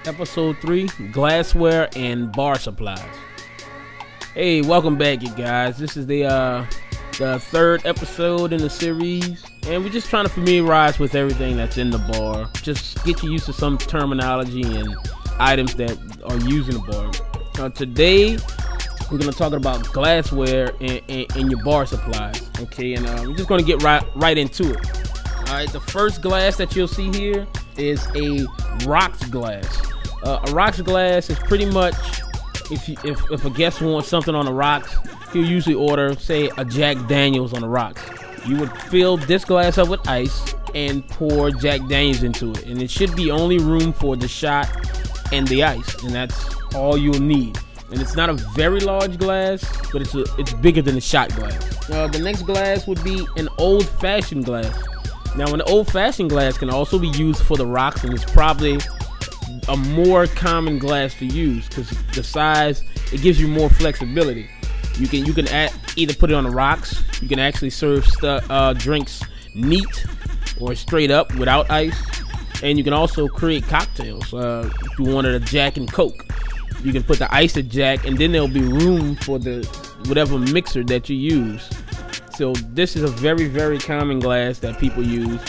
Episode 3, Glassware and Bar Supplies. Hey, welcome back, you guys. This is the third episode in the series, and we're just trying to familiarize with everything that's in the bar. Just get you used to some terminology and items that are used in the bar. Today, we're going to talk about glassware and your bar supplies. Okay, and we're just going to get right into it. Alright, the first glass that you'll see here is a rocks glass. A rocks glass is pretty much, if a guest wants something on the rocks, he'll usually order, say, a Jack Daniels on the rocks. You would fill this glass up with ice and pour Jack Daniels into it, and it should be only room for the shot and the ice, and that's all you'll need. And it's not a very large glass, but it's bigger than a shot glass. The next glass would be an old-fashioned glass. Now, an old-fashioned glass can also be used for the rocks, and it's probably a more common glass to use because the size, it gives you more flexibility. You can either put it on the rocks. You can actually serve drinks neat or straight up without ice, and you can also create cocktails. If you wanted a Jack and Coke, you can put the ice at Jack, and then there'll be room for the whatever mixer that you use. So this is a very, very common glass that people use.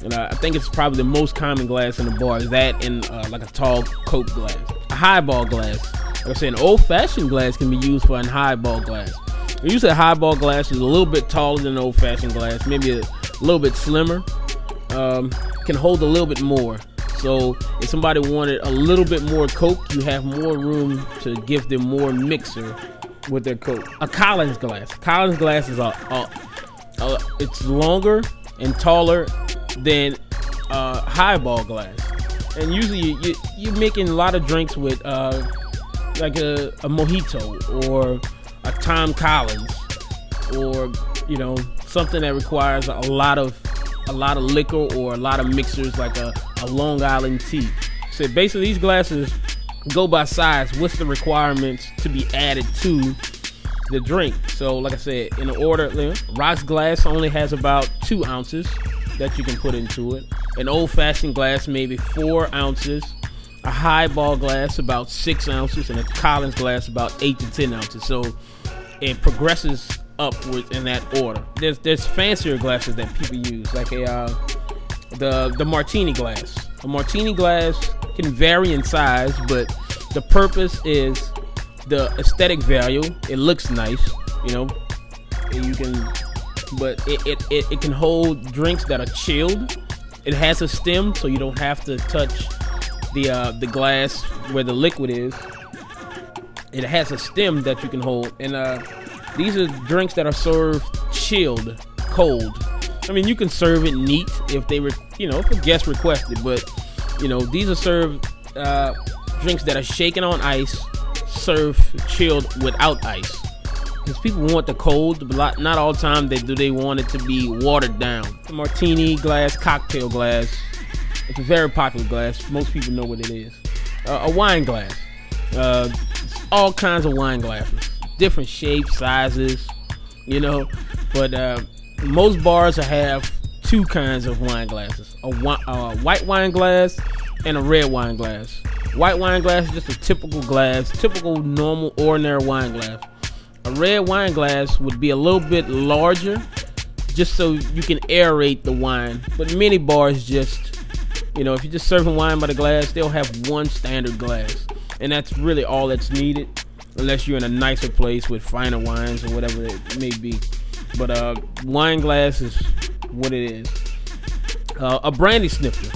And I think it's probably the most common glass in the bar is that and like a tall Coke glass. A highball glass. Like I said, an old-fashioned glass can be used for a highball glass. Usually a highball glass is a little bit taller than an old-fashioned glass, maybe a little bit slimmer, can hold a little bit more. So if somebody wanted a little bit more Coke, you have more room to give them more mixer with their Coke. A Collins glass. Collins glass is it's longer and taller than highball glass, and usually you're making a lot of drinks with like a mojito or a Tom Collins, or something that requires a lot of liquor or a lot of mixers, like a Long Island tea. So basically these glasses go by size. What's the requirements to be added to the drink? So like I said, in the order, rocks glass only has about 2 ounces that you can put into it. An old-fashioned glass maybe 4 ounces. A highball glass about 6 ounces, and a Collins glass about 8 to 10 ounces. So it progresses upwards in that order. There's fancier glasses that people use, like the Martini Glass. A Martini Glass can vary in size, but the purpose is the aesthetic value. It looks nice, and you can. But it can hold drinks that are chilled. It has a stem, so you don't have to touch the glass where the liquid is. It has a stem that you can hold, and these are drinks that are served chilled, cold. I mean, you can serve it neat if they were, if a guest requested, but these are served drinks that are shaken on ice, served chilled without ice. Because people want the cold, but not all the time they want it to be watered down. The Martini Glass, cocktail glass. It's a very popular glass. Most people know what it is. A wine glass. All kinds of wine glasses. Different shapes, sizes, But most bars have 2 kinds of wine glasses. A white wine glass and a red wine glass. White wine glass is just a typical glass. Typical, normal, ordinary wine glass. A red wine glass would be a little bit larger, just so you can aerate the wine. But many bars just, if you're just serving wine by the glass, they'll have one standard glass. And that's really all that's needed, unless you're in a nicer place with finer wines or whatever it may be. But wine glass is what it is. A Brandy Snifter.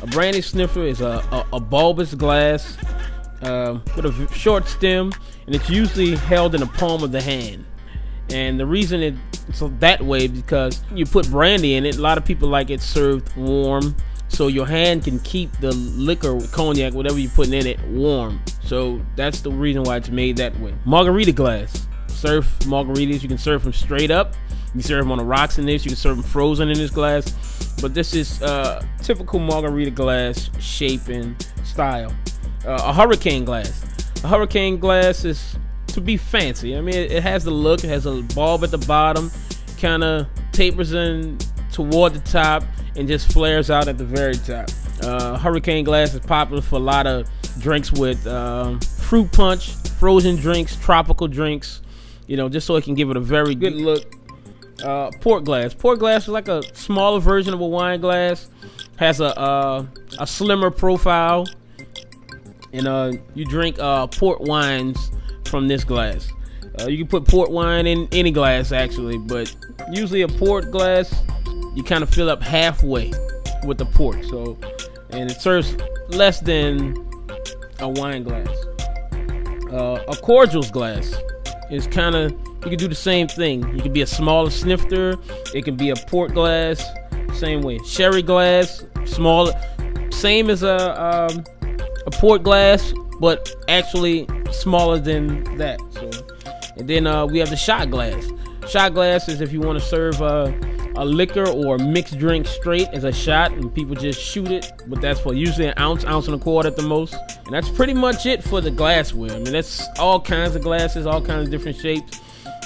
A Brandy Snifter is a bulbous glass with a short stem, and it's usually held in the palm of the hand. And the reason it's that way is because you put brandy in it. A lot of people like it served warm, so your hand can keep the liquor, cognac, whatever you're putting in it, warm. So that's the reason why it's made that way. Margarita Glass. Serve margaritas. You can serve them straight up. You can serve them on the rocks in this. You can serve them frozen in this glass. But this is typical Margarita Glass shape and style. A hurricane glass. A hurricane glass is to be fancy. I mean, it has the look. It has a bulb at the bottom, kind of tapers in toward the top, and just flares out at the very top. Hurricane glass is popular for a lot of drinks with fruit punch, frozen drinks, tropical drinks, you know, just so it can give it a very good look. Port glass. Port glass is like a smaller version of a wine glass. Has a slimmer profile, and you drink port wines from this glass. You can put port wine in any glass actually, but usually a port glass you kind of fill up halfway with the port. So, and it serves less than a wine glass. A Cordials glass is kind of, you can do the same thing. You can be a smaller snifter. It can be a port glass, same way. Sherry glass, smaller, same as a port glass, but actually smaller than that. So, and then we have the shot glass. Shot glass is if you want to serve a liquor or mixed drink straight as a shot, and people just shoot it. But that's for usually an ounce, ounce and a quarter at the most. And that's pretty much it for the glassware. I mean, that's all kinds of glasses, all kinds of different shapes.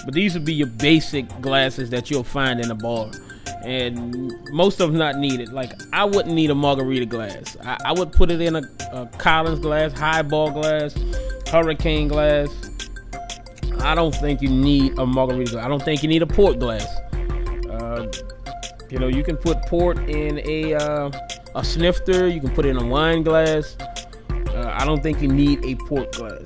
But these would be your basic glasses that you'll find in a bar. And most of them not needed. Like, I wouldn't need a Margarita glass. I would put it in a Collins glass, highball glass, hurricane glass. I don't think you need a Margarita glass. I don't think you need a port glass. You know, you can put port in a snifter. You can put it in a wine glass. I don't think you need a port glass.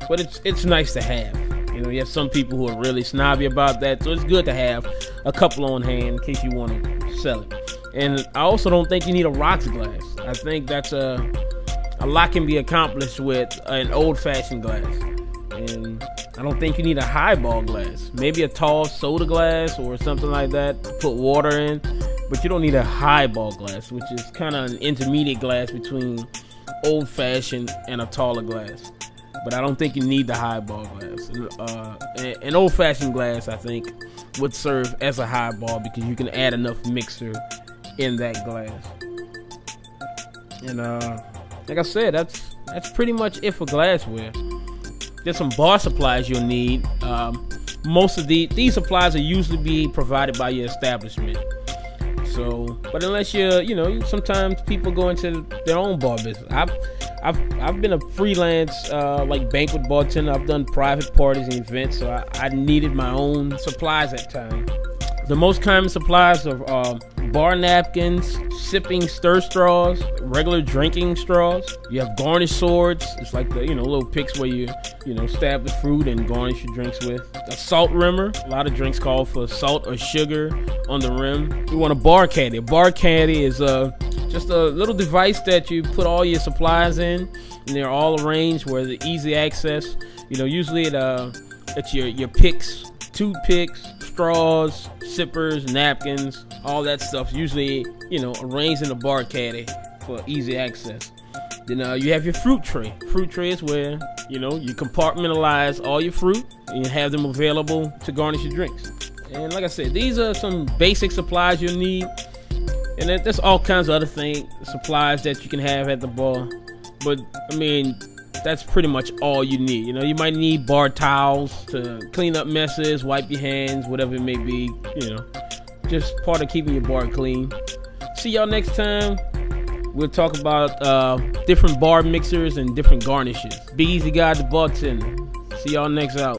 But it's nice to have. You know, you have some people who are really snobby about that, so it's good to have a couple on hand in case you want to sell it. And I also don't think you need a rocks glass. I think that's a lot can be accomplished with an old-fashioned glass. And I don't think you need a highball glass. Maybe a tall soda glass or something like that to put water in. But you don't need a highball glass, which is kind of an intermediate glass between old-fashioned and a taller glass. But I don't think you need the highball glass. An old-fashioned glass, I think, would serve as a highball because you can add enough mixer in that glass. And like I said, that's pretty much it for glassware. There's some bar supplies you'll need. Most of these supplies are usually be provided by your establishment. So, but unless you know, sometimes people go into their own bar business. I've been a freelance like banquet bartender. I've done private parties and events, so I needed my own supplies at times. The most common supplies are bar napkins, sipping stir straws, regular drinking straws. You have garnish swords. It's like the little picks where you stab the fruit and garnish your drinks with. A salt rimmer. A lot of drinks call for salt or sugar on the rim. You want a bar caddy. A bar caddy is just a little device that you put all your supplies in, and they're all arranged where they're easy access. Usually it's your picks, toothpicks, straws, sippers, napkins, all that stuff. Usually, arranged in a bar caddy for easy access. Then you have your fruit tray. Fruit tray is where you compartmentalize all your fruit and you have them available to garnish your drinks. And like I said, these are some basic supplies you'll need. And there's all kinds of other supplies that you can have at the bar. But I mean, that's pretty much all you need. You might need bar towels to clean up messes, wipe your hands, whatever it may be. Just part of keeping your bar clean. See y'all next time. We'll talk about different bar mixers and different garnishes. Be easy guide to bartending. See y'all next out.